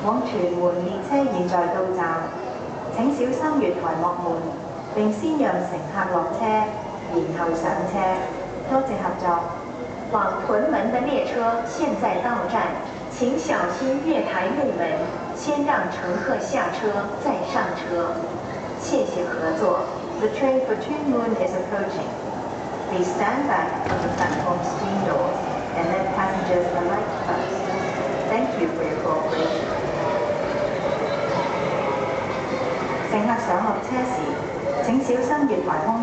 往屯門列車現在到站，請小心月台幕門，並先讓乘客落車，然後上車。多謝合作。往屯門的列車現在到站，請小心月台木門，先讓乘客下車再上車。謝謝合作。The train for Tuen Mun is approaching. Please stand back from the platform screen doors and let passengers alight first. Thank you for your cooperation. 乘客上落車時，請小心月台空